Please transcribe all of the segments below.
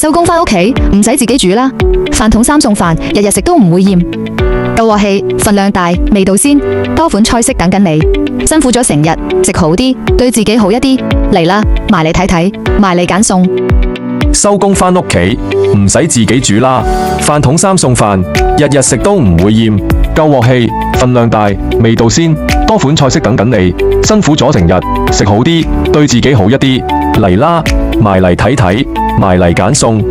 收工返屋企唔使自己煮啦，飯桶三餸飯，日日食都唔會厭。夠鑊氣，份量大，味道鮮，多款菜式等緊你。辛苦咗成日，食好啲，對自己好一啲。嚟啦，埋嚟睇睇，埋嚟揀餸。收工返屋企唔使自己煮啦，飯桶三餸飯，日日食都唔會厭。夠鑊氣，份量大，味道鮮，多款菜式等緊你。辛苦咗成日，食好啲，對自己好一啲。嚟啦，埋嚟睇睇，埋嚟揀餸。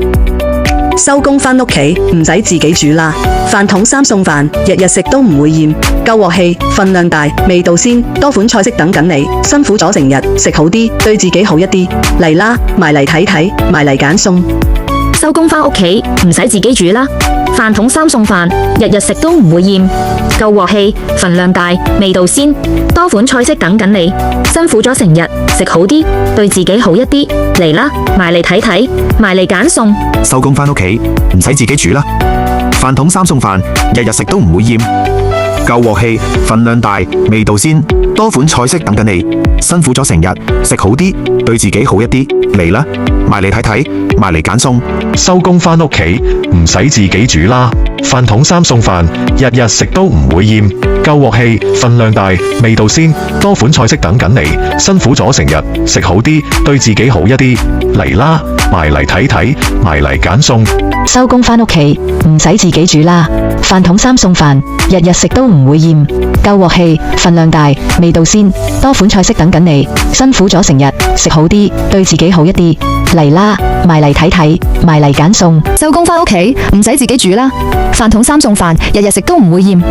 收工返屋企唔使自己煮啦，飯桶三餸飯，日日食都唔會厭。夠鑊氣，份量大，味道鮮，多款菜式等緊你。辛苦咗成日，食好啲，對自己好一啲。嚟啦，埋嚟睇睇，埋嚟揀餸。收工返屋企唔使自己煮啦，飯桶三餸飯，日日食都唔會厭。夠鑊氣，份量大，味道鮮，多款菜式等緊你。辛苦咗成日，食好啲，對自己好一啲。嚟啦，埋嚟睇睇，埋嚟揀餸。收工返屋企唔使自己煮啦，飯桶三餸飯，日日食都唔會厭。夠鑊氣，份量大，味道鮮，多款菜式等緊你。辛苦咗成日，食好啲，對自己好一啲。嚟啦，埋嚟睇睇，埋嚟揀餸。收工返屋企唔使自己煮啦，飯桶三餸飯，日日食都唔會厭。夠鑊氣，份量大，味道鮮，多款菜式等緊你。辛苦咗成日，食好啲，對自己好一啲。嚟啦，埋嚟睇睇，埋嚟揀餸。收工返屋企唔使自己煮啦，飯桶三餸飯，日日食都唔會厭。夠鑊氣，份量大，味道鮮，多款菜式等緊你。辛苦咗成日，食好啲，對自己好一啲。嚟啦，埋嚟睇睇，埋嚟揀餸。收工返屋企唔使自己煮啦，飯桶三餸飯，日日食都唔會厭。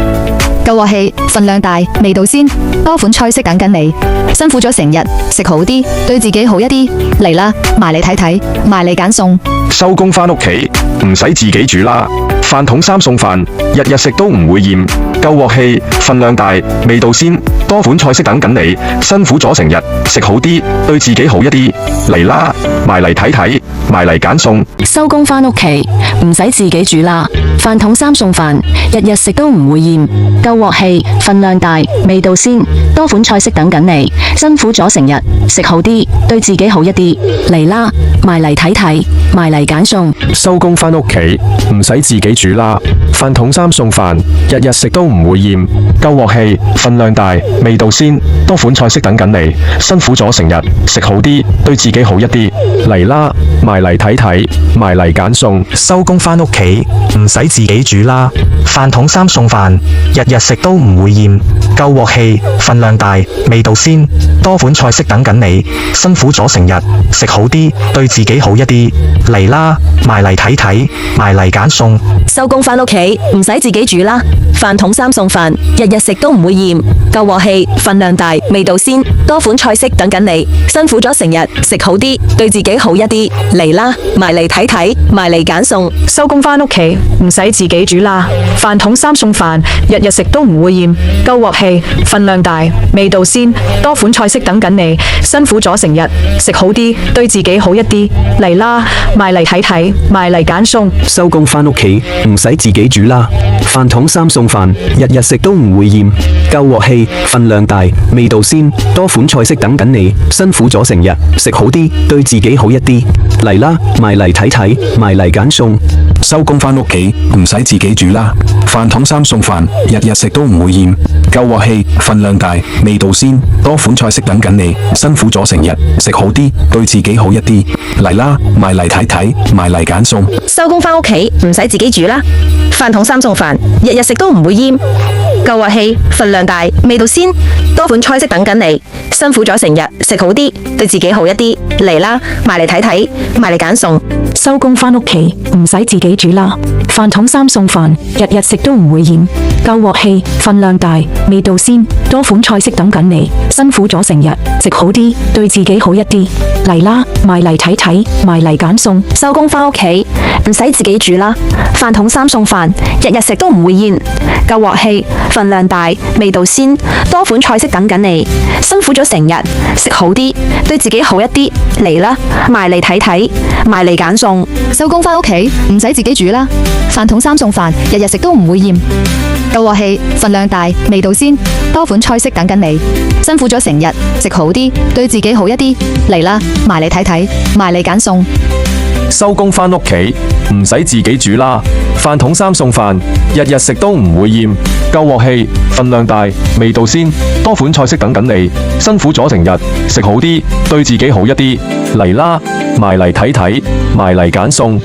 夠鑊氣，份量大，味道鮮，多款菜式等緊你。辛苦咗成日，食好啲，對自己好一啲。嚟啦，埋嚟睇睇，埋嚟揀餸。收工返屋企唔使自己煮啦，飯桶三餸飯，日日食都唔會厭。夠鑊氣，份量大，味道鮮，多款菜式等緊你。辛苦咗成日，食好啲，對自己好一啲。嚟啦，埋嚟睇睇，埋嚟揀餸。收工返屋企唔使自己煮啦，飯桶三餸飯，日日食都唔會厭。夠鑊氣，份量大，味道鮮，多款菜式等緊你。辛苦咗成日，食好啲，對自己好一啲。嚟啦，埋嚟睇睇，埋嚟揀餸。收工返屋企唔使自己煮啦，飯桶三餸飯，日日食都唔會厭。夠鑊氣，份量大，味道鮮，多款菜式等緊你。辛苦咗成日，食好啲，對自己好一啲。嚟啦，埋嚟睇睇，埋嚟揀餸。收工返屋企唔使自己煮啦，飯桶三餸飯，日日食都唔會厭。夠鑊氣，份量大，味道鮮，多款菜式等緊你。辛苦咗成日，食好啲，對自己好一啲。嚟啦，埋嚟睇睇，埋嚟揀餸。收工返屋企唔使自己煮啦，飯桶三餸飯，日日食都唔會厭。夠鑊氣，份量大，味道鮮，多款菜式等緊你。辛苦咗成日，食好啲，對自己好一啲。嚟啦，埋嚟睇睇，埋嚟揀餸。收工返屋企唔使自己煮啦，飯桶三餸飯，日日食都唔會厭。夠鑊氣，份量大，味道鮮，多款菜式等緊你。辛苦咗成日，食好啲，對自己好一啲。嚟啦，埋嚟睇睇，埋嚟揀餸。收工返屋企唔使自己煮啦，飯桶三餸飯，日日食都唔會厭。夠鑊氣，份量大，味道鮮，多款菜式等緊你。辛苦咗成日，食好啲，對自己好一啲。嚟啦，埋嚟睇睇，埋嚟揀餸。收工返屋企唔使自己煮啦，飯桶三餸飯，日日食都唔會厭。夠鑊氣，份量大，味道鮮，多款菜式等緊你。辛苦咗成日，食好啲，對自己好一啲。嚟啦，埋嚟睇睇，埋嚟揀餸。收工返屋企唔使自己煮啦，飯桶三餸飯，日日食都唔會厭。夠鑊氣，份量大，味道鮮，多款菜式等緊你。辛苦咗成日，食好啲，對自己好一啲。嚟啦，埋嚟睇睇，埋嚟揀餸。收工返屋企唔使自己煮啦，飯桶三餸飯，日日食都唔會厭。夠鑊氣，份量大，味道鮮，多款菜式等緊你。辛苦咗成日，食好啲，對自己好一啲。嚟啦，埋嚟睇睇，埋嚟揀餸。收工返屋企唔使自己煮啦，飯桶三餸飯，日日食都唔會厭。夠鑊氣，份量大，味道鮮，多款菜式等緊你。辛苦咗成日，食好啲，對自己好一啲。嚟啦，埋嚟睇睇，埋嚟揀餸。收工返屋企唔使自己煮啦，飯桶三餸飯，日日食都唔會厭。夠鑊氣，份量大，味道鮮，多款菜式等緊你。辛苦咗成日，食好啲，對自己好一啲。嚟啦，埋嚟睇睇，埋嚟揀餸。收工返屋企，唔使自己煮啦，飯桶三餸飯，日日食都唔會厭，夠鑊氣，份量大，味道鮮，多款菜式等緊你，辛苦咗成日，食好啲，對自己好一啲，嚟啦，埋嚟睇睇，埋嚟揀餸。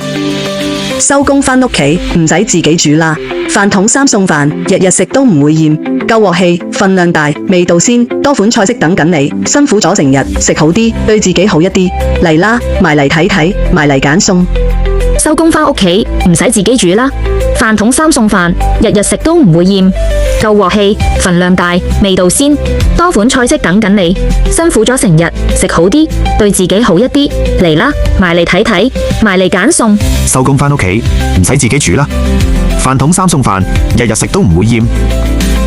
收工返屋企，唔使自己煮啦，飯桶三餸飯，日日食都唔會厭，夠鑊氣，份量大，味道鮮，多款菜式等緊你，辛苦咗成日，食好啲，對自己好一啲，嚟啦，埋嚟睇睇，埋嚟揀餸。收工返屋企唔使自己煮啦，飯桶三餸飯，日日食都唔會厭，夠鑊氣，份量大，味道鮮，多款菜式等緊你，辛苦咗成日，食好啲，對自己好一啲，嚟啦，埋嚟睇睇，埋嚟揀餸。收工返屋企，唔使自己煮啦，飯桶三餸飯，日日食都唔會厭，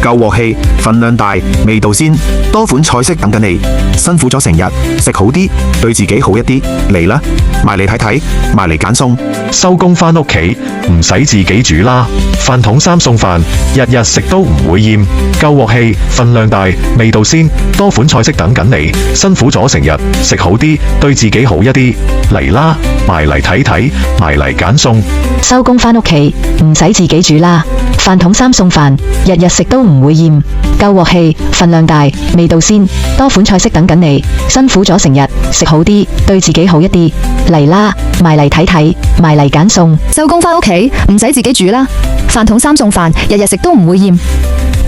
夠鑊氣，份量大，味道鮮，多款菜式等緊你，辛苦咗成日，食好啲，對自己好一啲，嚟啦，埋嚟睇睇，埋嚟揀餸。收工返屋企，唔使自己煮啦，飯桶三餸飯，日日食都唔會厭，夠鑊氣，份量大，味道鮮，多款菜式等緊你，辛苦咗成日，食好啲，對自己好一啲，嚟啦，埋嚟睇睇，埋嚟揀餸。收工返屋企，唔使自己煮啦，飯桶三餸飯，日日食都唔會厭，夠鑊氣，份量大，味道鮮，多款菜式等緊你，辛苦咗成日，食好啲，對自己好一啲，嚟啦，埋嚟睇睇，埋嚟揀餸。收工返屋企唔使自己煮啦，飯桶三餸飯，日日食都唔會厭，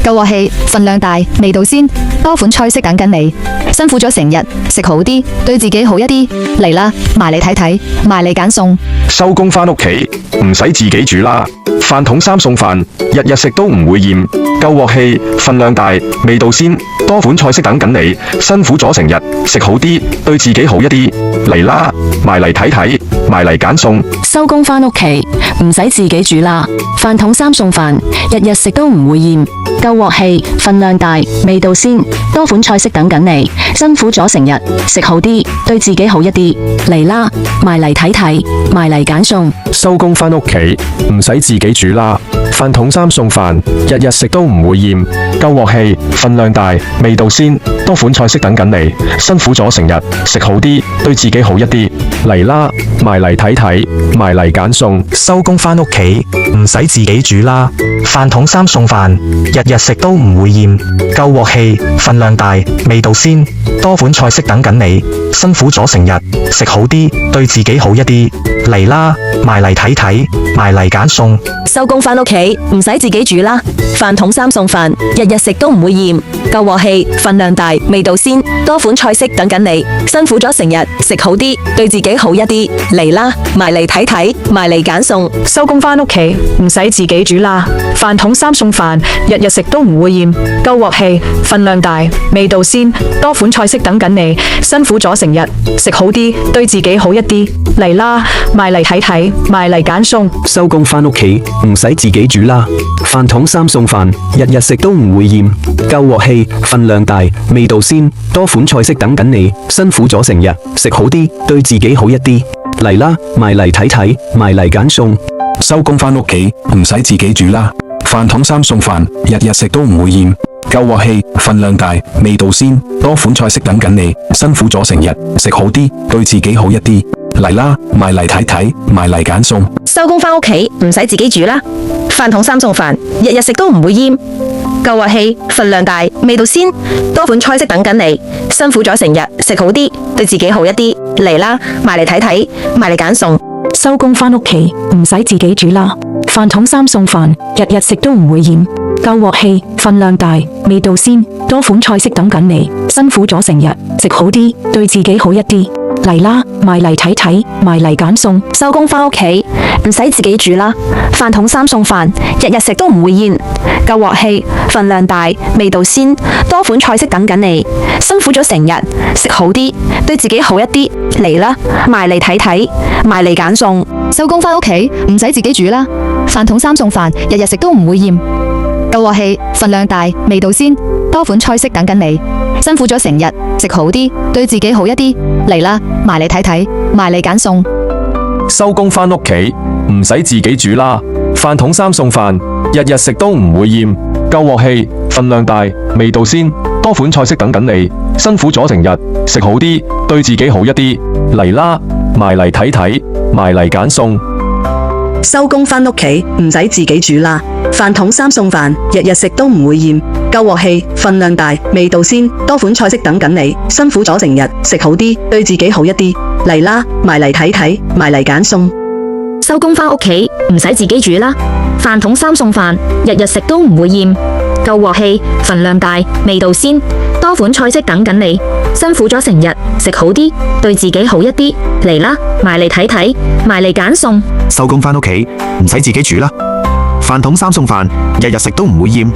夠鑊氣，份量大，味道鮮，多款菜式等緊你，辛苦咗成日，食好啲，對自己好一啲，嚟啦，埋嚟睇睇，埋嚟揀餸。收工返屋企，唔使自己煮啦，飯桶三餸飯，日日食都唔會厭，夠鑊氣，份量大，味道鮮，多款菜式等緊你，辛苦咗成日，食好啲，對自己好一啲，嚟啦，埋嚟睇睇，埋嚟揀餸。收工返屋企，唔使自己煮啦，飯桶三餸飯，日日食都唔會厭，夠鑊氣，份量大，味道鮮，多款菜式等緊你，辛苦咗成日，食好啲，對自己好一啲，嚟啦，埋嚟睇睇，埋嚟揀餸。收工返屋企，唔使自己煮啦，飯桶三餸飯，日日食都唔會厭，夠鑊氣，份量大，味道鮮，多款菜式等緊你，辛苦咗成日，食好啲，對自己好一啲，嚟啦，埋嚟睇睇，埋嚟揀餸。收工返屋企，唔使自己煮啦，飯桶三餸飯，日日食都唔會厭，夠鑊氣，份量大，味道鮮，多款菜式等緊你，辛苦咗成日，食好啲，對自己好一啲，嚟啦，埋嚟睇睇，埋嚟揀餸。收工返屋企唔使自己煮啦，飯桶三餸飯，日日食都唔會厭，夠鑊氣，份量大，味道鮮，多款菜式等緊你，辛苦咗成日，食好啲，對自己好一啲，嚟啦，埋嚟睇睇，埋嚟揀餸。收工返屋企唔使自己煮啦，飯桶三餸飯，日日食都唔會厭，夠鑊氣，份量大，味道鮮，多款菜式等緊你，辛苦咗成日，食好啲，對自己好一啲，嚟啦，埋嚟睇睇，埋嚟揀餸。收工返屋企唔使自己煮啦，飯桶三餸飯，日日食都唔會厭，夠鑊氣，份量大，味道鮮，多款菜式等緊你，辛苦咗成日，食好啲，對自己好一啲，嚟啦，埋嚟睇睇，埋嚟揀餸。收工返屋企唔使自己煮啦，飯桶三餸飯，日日食都唔會厭，夠鑊氣，份量大，味道鮮，多款菜式等緊你，辛苦咗成日，食好啲，對自己好一啲，嚟啦，埋嚟睇睇，埋嚟揀餸。收工返屋企唔使自己煮啦，飯桶三餸飯，日日食都唔會厭，夠鑊氣，份量大，味道鮮，多款菜式等緊你，辛苦咗成日，食好啲，對自己好一啲，嚟啦，埋嚟睇睇，埋嚟揀餸。收工返屋企唔使自己煮啦，飯桶三餸飯，日日食都唔會厭，夠鑊氣，份量大，味道鮮，多款菜式等緊你，辛苦咗成日，食好啲，對自己好一啲，嚟啦，埋嚟睇睇，埋嚟揀餸。收工返屋企唔使自己煮啦，飯桶三餸飯，日日食都唔會厭，夠鑊氣，份量大，味道鮮，多款菜式等緊你，辛苦咗成日，食好啲，對自己好一啲，嚟啦，埋嚟睇睇，埋嚟揀餸。收工返屋企唔使自己煮啦，飯桶三餸飯，日日食都唔會厭，夠鑊氣，份量大，味道鮮，多款菜式等緊你，辛苦咗成日，食好啲，對自己好一啲，嚟啦，埋嚟睇睇，埋嚟揀餸。收工返屋企唔使自己煮啦，飯桶三餸飯，日日食都唔會厭，夠鑊氣，份量大，味道鮮，多款菜式等緊你，辛苦咗成日，食好啲，對自己好一啲，嚟啦，埋嚟睇睇，埋嚟揀餸。收工返屋企唔使自己煮啦，飯桶三餸飯，日日食都唔會厭，夠鑊氣，份量大，味道鮮，多款菜式等緊你，辛苦咗成日，食好啲，對自己好一啲，嚟啦，埋嚟睇睇，埋嚟揀餸。收工返屋企唔使自己煮啦，飯桶三餸飯，日日食都唔會厭，夠鑊氣，份量大，味道鮮，多款菜式等緊你，辛苦咗成日，食好啲，對自己好一啲，嚟啦，埋嚟睇睇，埋嚟揀餸。收工返屋企唔使自己煮啦，飯桶三餸飯，日日食都唔會厭，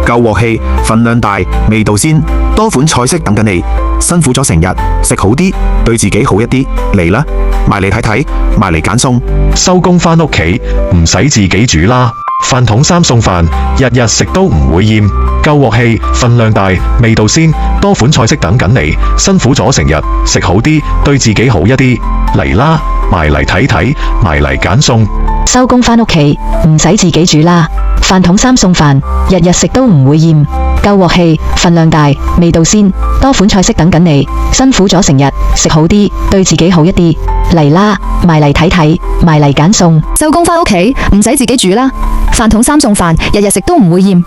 夠鑊氣，份量大，味道鮮，多款菜式等緊你，辛苦咗成日，食好啲，對自己好一啲，嚟啦，埋嚟睇睇，埋嚟揀餸。收工返屋企唔使自己煮啦，飯桶三餸飯，日日食都唔會厭，夠鑊氣，份量大，味道鮮，多款菜式等緊你，辛苦咗成日，食好啲，對自己好一啲，嚟啦，埋嚟睇睇，埋嚟揀餸。收工返屋企唔使自己煮啦，飯桶三餸飯，日日食都唔會厭，夠鑊氣，份量大，味道鮮，多款菜式等緊你，辛苦咗成日，食好啲，對自己好一啲，嚟啦，埋嚟睇睇，埋嚟揀餸。收工返屋企唔使自己煮啦，飯桶三餸飯，日日食都唔會厭，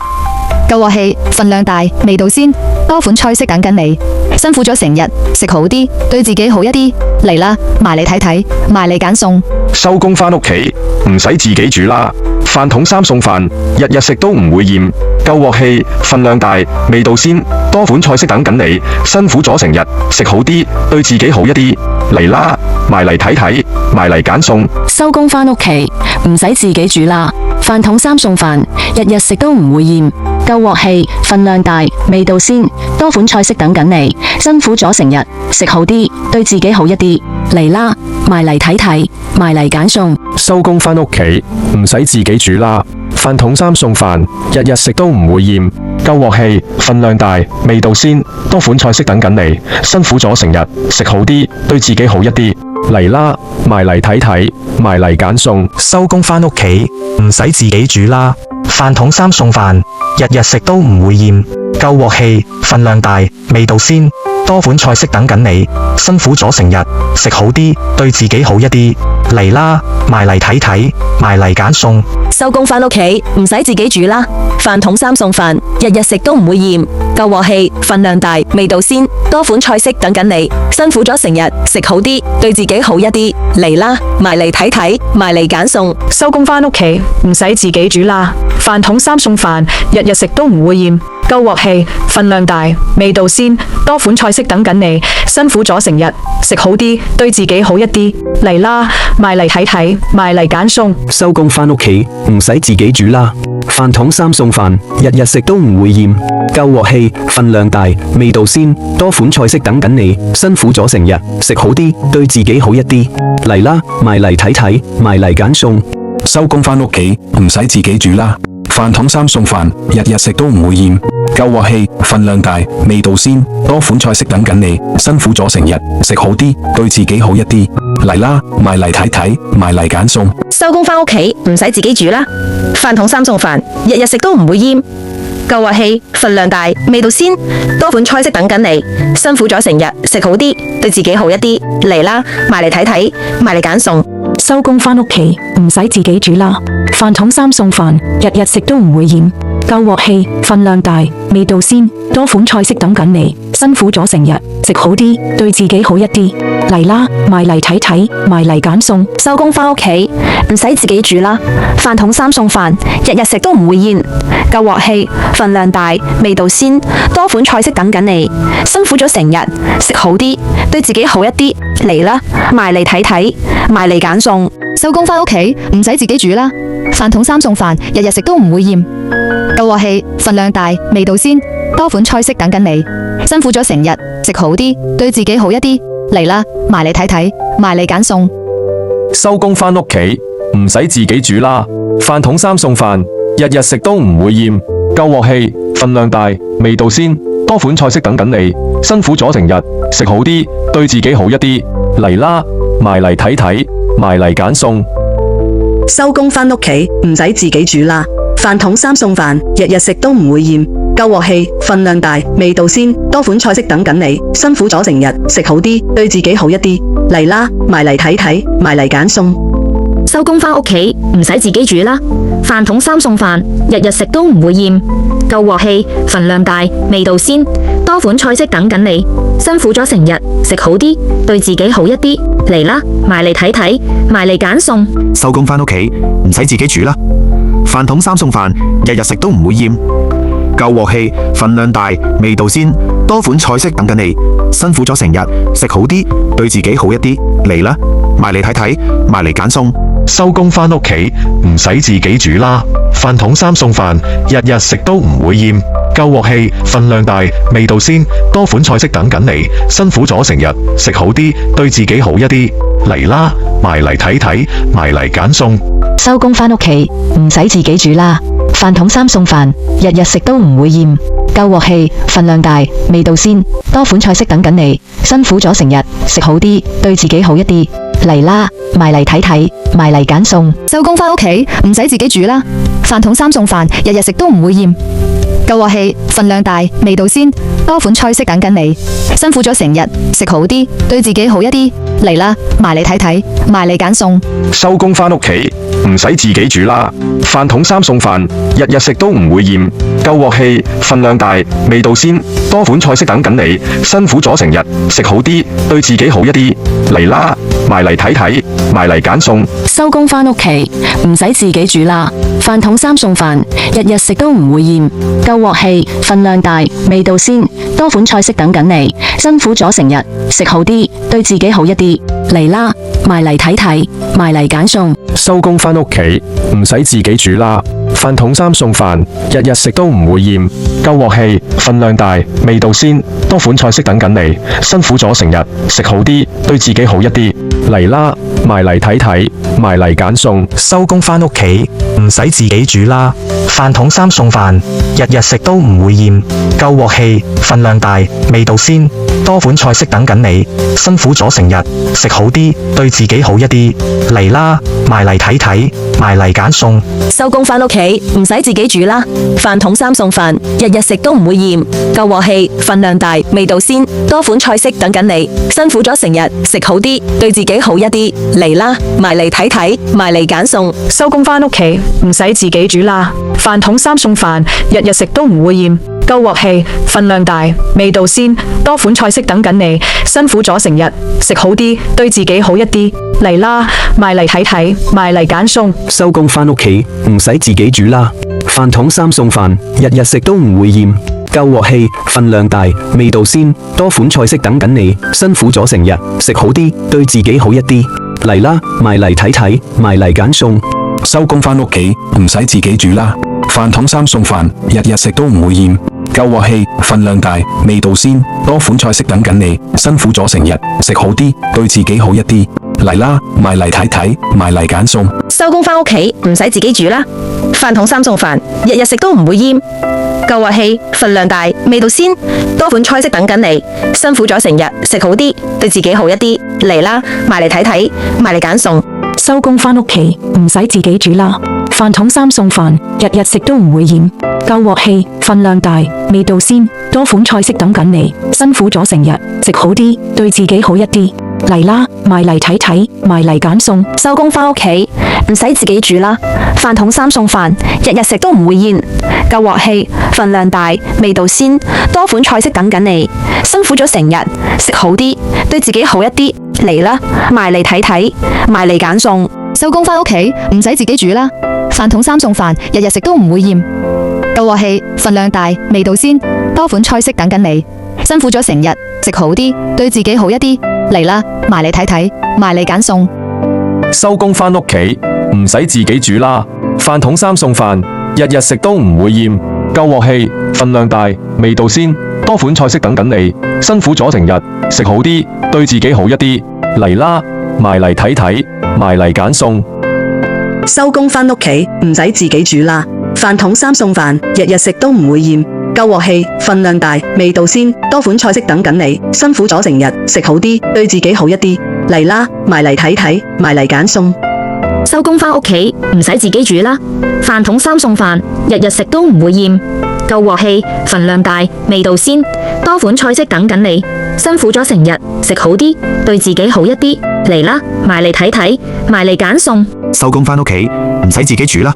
夠鑊氣，份量大，味道鮮，多款菜式等緊你，辛苦咗成日，食好啲，對自己好一啲，嚟啦，埋嚟睇睇，埋嚟揀餸。收工返屋企唔使自己煮啦，飯桶三餸飯，日日食都唔會厭，夠鑊氣，份量大，味道鮮，多款菜式等緊你，辛苦咗成日，食好啲，對自己好一啲，嚟啦，埋嚟睇睇，埋嚟揀餸。收工返屋企唔使自己煮啦，飯桶三餸飯，日日食都唔會厭，夠鑊氣，份量大，味道鮮，多款菜式等緊你，辛苦咗成日，食好啲，對自己好一啲，嚟啦，埋嚟睇睇，埋嚟揀餸。收工返屋企唔使自己煮啦，飯桶三餸飯，日日食都唔會厭，夠鑊氣，份量大，味道鮮，多款菜式等緊你，辛苦咗成日，食好啲，對自己好一啲，嚟啦，埋嚟睇睇，埋嚟揀餸。收工返屋企唔使自己煮啦，飯桶三餸飯，日日食都唔會厭，夠鑊氣，份量大，味道鮮，多款菜式等緊你，辛苦咗成日，食好啲，對自己好一啲，嚟啦，埋嚟睇睇，埋嚟揀餸。收工返屋企唔使自己煮啦，飯桶三餸飯，日日食都唔會厭，夠鑊氣，份量大，味道鮮，多款菜式等緊你，辛苦咗成日，食好啲，對自己好一啲，嚟啦，埋嚟睇睇，埋嚟揀餸。收工返屋企唔使自己煮啦，飯桶三餸飯，日日食都唔會厭，夠鑊氣，份量大，味道鮮，多款菜式等緊你，辛苦咗成日，食好啲，對自己好一啲，嚟啦，埋嚟睇睇，埋嚟揀餸。收工返屋企唔使自己煮啦，飯桶三餸飯，日日食都唔會厭，夠鑊氣，份量大，味道鮮，多款菜式等緊你，辛苦咗成日，食好啲，對自己好一啲，嚟啦，埋嚟睇睇，埋嚟揀餸。收工返屋企唔使自己煮啦，飯桶三餸飯，日日食都唔會厭，夠鑊氣，份量大，味道鮮，多款菜式等緊你，辛苦咗成日，食好啲，對自己好一啲，嚟啦，埋嚟睇睇，埋嚟揀餸。收工返屋企唔使自己煮啦，飯桶三餸飯，日日食都唔會厭，夠鑊氣，份量大，味道鮮，多款菜式等緊你，辛苦咗成日，食好啲，對自己好一啲，嚟啦，埋嚟睇睇，埋嚟揀餸。收工返屋企唔使自己煮啦，飯桶三餸飯，日日食都唔會厭，夠鑊氣，份量大，味道鮮，多款菜式等緊你，辛苦咗成日，食好啲，對自己好一啲，嚟啦，埋嚟睇睇，埋嚟揀餸。收工返屋企唔使自己煮啦，飯桶三餸飯，日日食都唔會厭，夠鑊氣，份量大，味道鮮，多款菜式等緊你，辛苦咗成日，食好啲，對自己好一啲，嚟啦，埋嚟睇睇，埋嚟揀餸。收工返屋企唔使自己煮啦，飯桶三餸飯，日日食都唔會厭，夠鑊氣，份量大，味道鮮，多款菜式等緊你，辛苦咗成日，食好啲，對自己好一啲，嚟啦，埋嚟睇睇，埋嚟揀餸。收工返屋企唔使自己煮啦，飯桶三餸飯，日日食都唔會厭，夠鑊氣，份量大，味道鮮，多款菜式等緊你，辛苦咗成日，食好啲，對自己好一啲，嚟啦，埋嚟睇睇，埋嚟揀餸。收工返屋企唔使自己煮啦，飯桶三餸飯，日日食都唔會厭，夠鑊氣，份量大，味道鮮，多款菜式等緊你。辛苦咗成日，食好啲，對自己好一啲。嚟啦，埋嚟睇睇，埋嚟揀餸。收工返屋企唔使自己煮啦，飯桶三餸飯，日日食都唔會厭，夠鑊氣，份量大，味道鮮，多款菜式等緊你。辛苦咗成日，食好啲，對自己好一啲。嚟啦，埋嚟睇睇，埋嚟揀餸。收工返屋企唔使自己煮啦，飯桶三餸飯，日日食都唔會厭，夠鑊氣，份量大，味道鮮，多款菜式等緊你。辛苦咗成日，食好啲，對自己好一啲。嚟啦，埋嚟睇睇，埋嚟揀餸。收工返屋企唔使自己煮啦，飯桶三餸飯，日日食都唔會厭，夠鑊氣，份量大，味道鮮，多款菜式等緊你。辛苦咗成日，食好啲，對自己好一啲。嚟啦，埋嚟睇睇，埋嚟揀餸。收工返屋企唔使自己煮啦，飯桶三餸飯，日日食都唔會厭，夠鑊氣，份量大，味道鮮，多款菜式等緊你。辛苦咗成日，食好啲，對自己好一啲。嚟啦，埋嚟睇睇，埋嚟揀餸。收工返屋企唔使自己煮啦，飯桶三餸飯，日日食都唔會厭，夠鑊氣，份量大，味道鮮，多款菜式等緊你。辛苦咗成日，食好啲，對自己好一啲。嚟啦，埋嚟睇睇，埋嚟揀餸。收工返屋企唔使自己煮啦，飯桶三餸飯，日日食都唔會厭，夠鑊氣，份量大，味道鮮，多款菜式等緊你。辛苦咗成日，食好啲，對自己好一啲。嚟啦，埋嚟睇睇，埋嚟揀餸。收工返屋企唔使自己煮啦，飯桶三餸飯，日日食都唔會厭，夠鑊氣，份量大，味道鮮，多款菜式等緊你。辛苦咗成日，食好啲，對自己好一啲。嚟啦，埋嚟睇睇，埋嚟揀餸。收工返屋企唔使自己煮啦，飯桶三餸飯，日日食都唔會厭，夠鑊氣，份量大，味道鮮，多款菜式等緊你。辛苦咗成日，食好啲，對自己好一啲。嚟啦，埋嚟睇睇，埋嚟揀餸。收工返屋企唔使自己煮啦，飯桶三餸飯，日日食都唔會厭，夠鑊氣，份量大，味道鮮，多款菜式等緊你。辛苦咗成日，食好啲，對自己好一啲。嚟啦，埋嚟睇睇，埋嚟揀餸。收工返屋企唔使自己煮啦，飯桶三餸飯，日日食都唔會厭，夠鑊氣，份量大，味道鮮，多款菜式等緊你。辛苦咗成日，食好啲，對自己好一啲。嚟啦，埋嚟睇睇，埋嚟揀餸。收工返屋企唔使自己煮啦，飯桶三餸飯，日日食都唔會厭，夠鑊氣，份量大，味道鮮，多款菜式等緊你。辛苦咗成日，食好啲，對自己好一啲。嚟啦，埋嚟睇睇，埋嚟揀餸。收工返屋企唔使自己煮啦，飯桶三餸飯，日日食都唔會厭，夠鑊氣，份量大，味道鮮，多款菜式等緊你。辛苦咗成日，食好啲，對自己好一啲。嚟啦，埋嚟睇睇，埋嚟揀餸。收工返屋企唔使自己煮啦，飯桶三餸飯，日日食都唔會厭，夠鑊氣，份量大，味道鮮，多款菜式等緊你。辛苦咗成日，食好啲，對自己好一啲。嚟啦，埋嚟睇睇，埋嚟揀餸。收工返屋企唔使自己煮啦，飯桶三餸飯，日日食都唔會厭，夠鑊氣，份量大，味道鮮，多款菜式等緊你。辛苦咗成日，食好啲，對自己好一啲。嚟啦，埋嚟睇睇，埋嚟揀餸。收工返屋企唔使自己煮啦，飯桶三餸飯，日日食都唔會厭，夠鑊氣，份量大，味道鮮，多款菜式等緊你。辛苦咗成日，食好啲，對自己好一啲。嚟啦，埋嚟睇睇，埋嚟揀餸。收工返屋企唔使自己煮啦，飯桶三餸飯，日日食都唔會厭，夠鑊氣，份量大，味道鮮，多款菜式等緊你。辛苦咗成日，食好啲，對自己好一啲。嚟啦，埋嚟睇睇，埋嚟揀餸。收工返屋企唔使自己煮啦，飯桶三餸飯，日日食都唔會厭，夠鑊氣，份量大，味道鮮，多款菜式等緊你。辛苦咗成日，食好啲，對自己好一啲。嚟啦，埋嚟睇睇，埋嚟揀餸。收工返屋企唔使自己煮啦，飯桶三餸飯，日日食都唔會厭，夠鑊氣，份量大，味道鮮，多款菜式等緊你。辛苦咗成日，食好啲，對自己好一啲。嚟啦，埋嚟睇睇，埋嚟揀餸。收工返屋企唔使自己煮啦，飯桶三餸飯，日日食都唔會厭，夠鑊氣，份量大，味道鮮，多款菜式等緊你。辛苦咗成日，食好啲，對自己好一啲。嚟啦，埋嚟睇睇，埋嚟揀餸。收工返屋企唔使自己煮啦，飯桶三餸飯，日日食都唔會厭。夠鑊氣，份量大，味道鮮，多款菜式等緊你。辛苦咗成日，食好啲，對自己好一啲。嚟啦，埋嚟睇睇，埋嚟揀餸。收工返屋企唔使自己煮啦，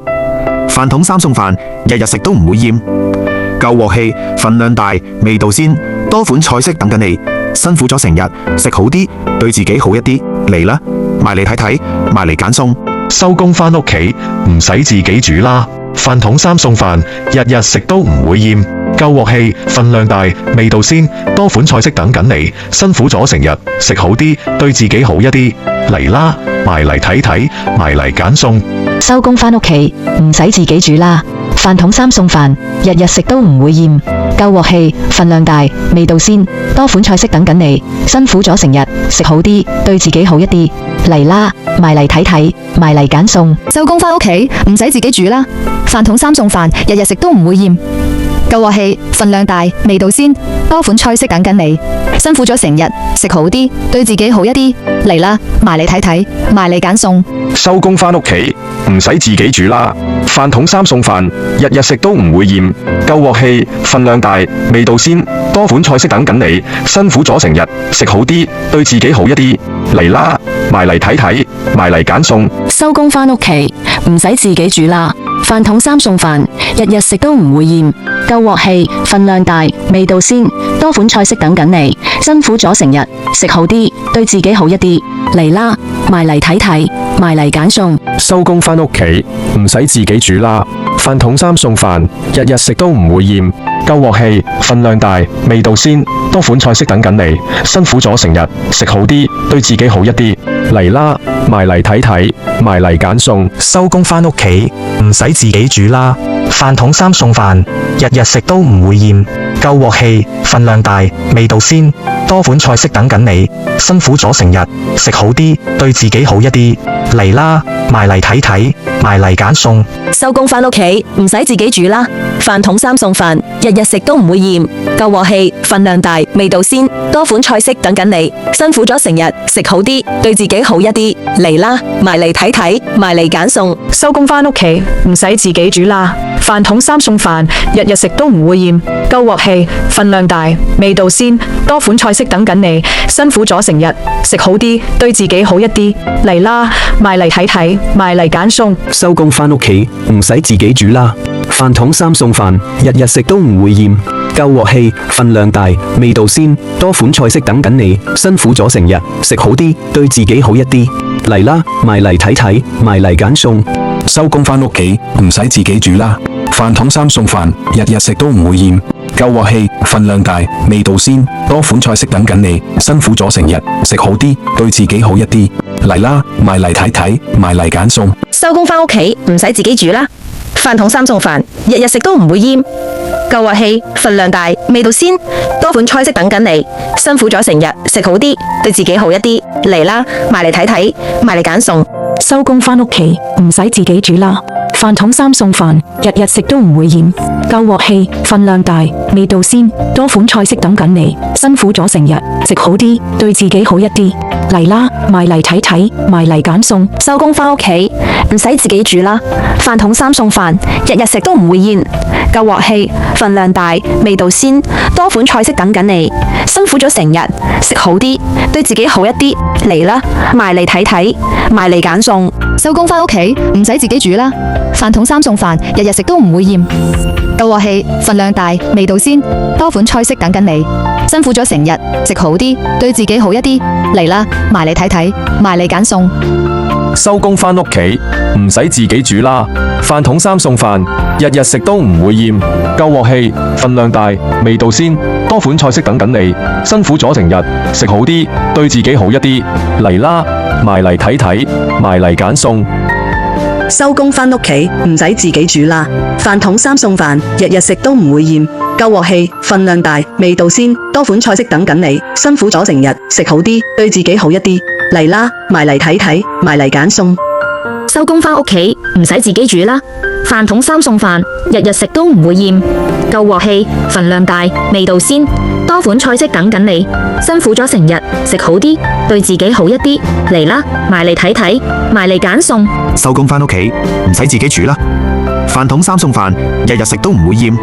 飯桶三餸飯，日日食都唔會厭。夠鑊氣，份量大，味道鮮，多款菜式等緊你。辛苦咗成日，食好啲，對自己好一啲。嚟啦，埋嚟睇睇，埋嚟揀餸。收工返屋企唔使自己煮啦，飯桶三餸飯，日日食都唔會厭。夠鑊氣，份量大，味道鮮，多款菜式等緊你。辛苦咗成日，食好啲，對自己好一啲。嚟啦，埋嚟睇睇，埋嚟揀餸。收工返屋企唔使自己煮啦，飯桶三餸飯，日日食都唔會厭。夠鑊氣，份量大，味道鮮，多款菜式等緊你。辛苦咗成日，食好啲，對自己好一啲。嚟啦，埋嚟睇睇，埋嚟揀餸。收工返屋企唔使自己煮啦，飯桶三餸飯，日日食都唔會厭。夠鑊氣，份量大，味道鮮，多款菜式等緊你。辛苦咗成日，食好啲，對自己好一啲。嚟啦，埋嚟睇睇，埋嚟揀餸。收工返屋企唔使自己煮啦，飯桶三餸飯，日日食都唔會厭。夠鑊氣，份量大，味道鮮，多款菜式等緊你。辛苦咗成日，食好啲，對自己好一啲。嚟啦，埋嚟睇睇，埋嚟揀餸。收工返屋企唔使自己煮啦，飯桶三餸飯，日日食都唔會厭。夠鑊氣，份量大，味道鮮，多款菜式等緊你。辛苦咗成日，食好啲，對自己好一啲。嚟啦，埋嚟睇睇，埋嚟揀餸。收工返屋企唔使自己煮啦，飯桶三餸飯，日日食都唔會厭。夠鑊氣，份量大，味道鮮，多款菜式等緊你。辛苦咗成日，食好啲，對自己好一啲。嚟啦，埋嚟睇睇，埋嚟揀餸。收工返屋企唔使自己煮啦，飯桶三餸飯，日日食都唔會厭。夠鑊氣，份量大，味道鮮，多款菜式等緊你。辛苦咗成日，食好啲，對自己好一啲。嚟啦，埋嚟睇睇，埋嚟揀餸。收工返屋企唔使自己煮啦，飯桶三餸飯，日日食都唔會厭。夠鑊氣，份量大，味道鮮，多款菜式等緊你。辛苦咗成日，食好啲，對自己好一啲。嚟啦，埋嚟睇睇，埋嚟揀餸。收工返屋企唔使自己煮啦，飯桶三餸飯，日日食都唔會厭。夠鑊氣，份量大，味道鮮，多款菜式等緊你。辛苦咗成日，食好啲，對自己好一啲。嚟啦，埋嚟睇睇，埋嚟揀餸。收工返屋企唔使自己煮啦，飯桶三餸飯，日日食都唔會厭。夠鑊氣，份量大，味道鮮，多款菜式等緊你。辛苦咗成日，食好啲，對自己好一啲。嚟啦，埋嚟睇睇，埋嚟揀餸。收工返屋企唔使自己煮啦，飯桶三餸飯，日日食都唔會厭。夠鑊氣，份量大，味道鮮，多款菜式等緊你。辛苦咗成日，食好啲，對自己好一啲。嚟啦，埋嚟睇睇，埋嚟揀餸。收工返屋企唔使自己煮啦，飯桶三餸飯，日日食都唔會厭。夠鑊氣，份量大，味道鮮，多款菜式等緊你。辛苦咗成日，食好啲，對自己好一啲。嚟啦，埋嚟睇睇，埋嚟揀餸。收工返屋企唔使自己煮啦，飯桶三餸飯，日日食都唔會厭。夠鑊氣，份量大，味道鮮，多款菜式等緊你。辛苦咗成日，食好啲，對自己好一啲。嚟啦，埋嚟睇睇，埋嚟揀餸。收工返屋企唔使自己煮啦，飯桶三餸飯，日日食都唔會厭。夠鑊氣，份量大，味道鮮，多款菜式等緊你。辛苦咗成日，食好啲，對自己好一啲。嚟啦，埋嚟睇睇，埋嚟揀餸。收工返屋企唔使自己煮啦，飯桶三餸飯，日日食都唔會厭。夠鑊氣，份量大，味道鮮，多款菜式等緊你。辛苦咗成日，食好啲，對自己好一啲。嚟啦，埋嚟睇睇，埋嚟揀餸。收工返屋企唔使自己煮啦，飯桶三餸飯，日日食都唔會厭。夠鑊氣，份量大，味道鮮，多款菜式等緊你。辛苦咗成日，食好啲，對自己好一啲。嚟啦，埋嚟睇睇，埋嚟揀餸。收工返屋企唔使自己煮啦，飯桶三餸飯，日日食都唔會厭。夠鑊氣，份量大，味道鮮，多款菜式等緊你。辛苦咗成日，食好啲，對自己好一啲。嚟啦，埋嚟睇睇，埋嚟揀餸。收工返屋企唔使自己煮啦，飯桶三餸飯，日日食都唔會厭，夠鑊氣，份量大，味道鮮，多款菜式等緊你。辛苦咗成日，食好啲，對自己好一啲。嚟啦，埋嚟睇睇，埋嚟揀餸。收工返屋企唔使自己煮啦，飯桶三餸飯，日日食都唔會厭，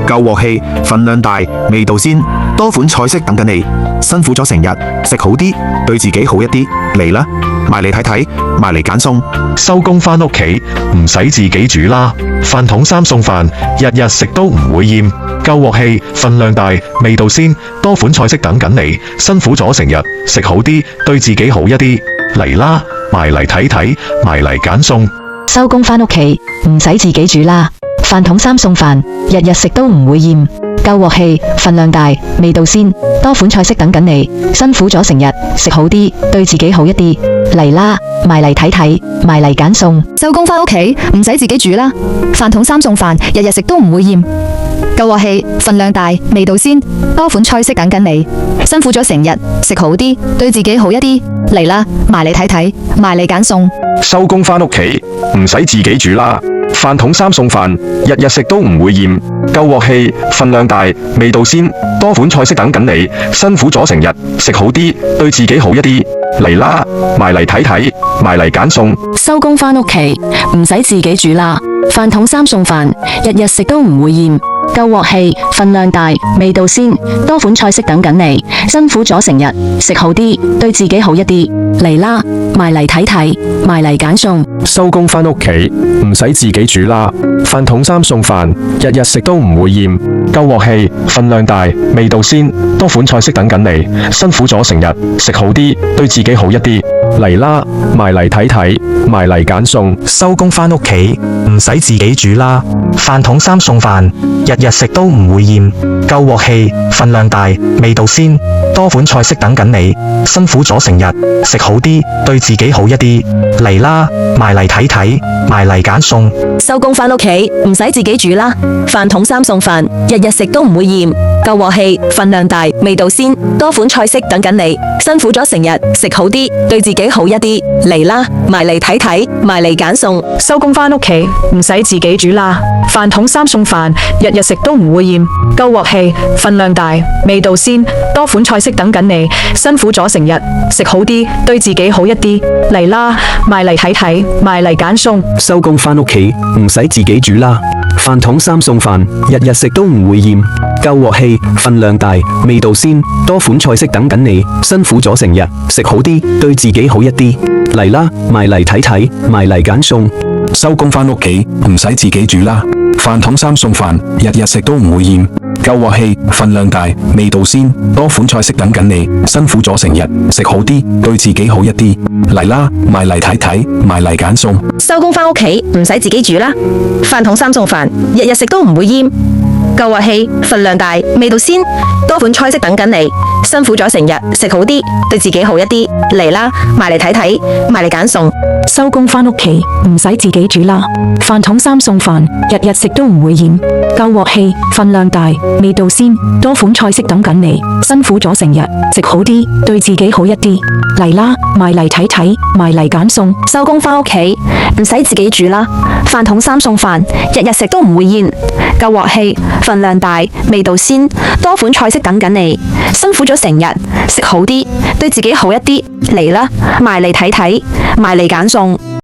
夠鑊氣，份量大，味道鮮，多款菜式等緊你。辛苦咗成日，食好啲，對自己好一啲。嚟啦，埋嚟睇睇，埋嚟揀餸。收工返屋企唔使自己煮啦，飯桶三餸飯，日日食都唔會厭，夠鑊氣，份量大，味道鮮，多款菜式等緊你。辛苦咗成日，食好啲，對自己好一啲。嚟啦，埋嚟睇睇，埋嚟揀餸。收工返屋企唔使自己煮啦，飯桶三餸飯，日日食都唔會厭，夠鑊氣，份量大，味道鮮，多款菜式等緊你。辛苦咗成日，食好啲，對自己好一啲。嚟啦，埋嚟睇睇，埋嚟揀餸。收工返屋企唔使自己煮啦，飯桶三餸飯，日日食都唔會厭，夠鑊氣，份量大，味道鮮，多款菜式等緊你。辛苦咗成日，食好啲，對自己好一啲。嚟啦，埋嚟睇睇，埋嚟揀餸。收工返屋企唔使自己煮啦，飯桶三餸飯，日日食都唔會厭，夠鑊氣，份量大，味道鮮，多款菜式等緊你。辛苦咗成日，食好啲，對自己好一啲。嚟啦，埋嚟睇睇，埋嚟揀餸。收工返屋企唔使自己煮啦，飯桶三餸飯，日日食都唔會厭，夠鑊氣，份量大，味道鮮，多款菜式等緊你。辛苦咗成日，食好啲，對自己好一啲。嚟啦，埋嚟睇睇，埋嚟揀餸。收工返屋企唔使自己煮啦，飯桶三餸飯，日日食都唔會厭，夠鑊氣，份量大，味道鮮，多款菜式等緊你。辛苦咗成日，食好啲，對自己好一啲。嚟啦，埋嚟睇睇，埋嚟揀餸。收工返屋企唔使自己煮啦，飯桶三餸飯，日日食都唔會厭，夠鑊氣，份量大，味道鮮，多款菜式等緊你。辛苦咗成日，食好啲，對自己好一啲。嚟啦，埋嚟睇睇，埋嚟揀餸。收工返屋企唔使自己煮啦，飯桶三餸飯，日日食都唔會厭，夠鑊氣，份量大，味道鮮，多款菜式等緊你。辛苦咗成日，食好啲，對自己好一啲。嚟啦，埋嚟睇睇，埋嚟揀餸。收工返屋企唔使自己煮啦，飯桶三餸飯，日日食都唔會厭，夠鑊氣，份量大，味道鮮，多款菜式等緊你。辛苦咗成日，食好啲，對自己好一啲。嚟啦，埋嚟睇睇，埋嚟揀餸。收工返屋企唔使自己煮啦，飯桶三餸飯，日日食都唔會厭，夠鑊氣，份量大，味道鮮，多款菜式等緊你。辛苦咗成日，食好啲，對自己好一啲。嚟啦，埋嚟睇睇，埋嚟揀餸。收工返屋企唔使自己煮啦，飯桶三餸飯，日日食都唔會厭，夠鑊氣，份量大，味道鮮，多款菜式等緊你。辛苦咗成日，食好啲，對自己好一啲。嚟啦，埋嚟睇睇，埋嚟揀餸。收工返屋企唔使自己煮啦，飯桶三餸飯，日日食都唔會厭，夠鑊氣，份量大，味道鮮，多款菜式等緊你。辛苦咗成日，食好啲，對自己好一啲。嚟啦，埋嚟睇睇，埋嚟揀餸。收工返屋企唔使自己煮啦，飯桶三餸飯，日日食都唔會厭，夠鑊氣，份量大，味道鮮，多款菜式等緊你。辛苦咗成日，食好啲，對自己好一啲。嚟啦，埋嚟睇睇，埋嚟揀餸。收工返屋企唔使自己煮啦，飯桶三餸飯，日日食都唔會厭，夠鑊氣，份量大，味道鮮，多款菜式等緊你。辛苦咗成日，食好啲，對自己好一啲。嚟啦，埋嚟睇睇，埋嚟揀餸。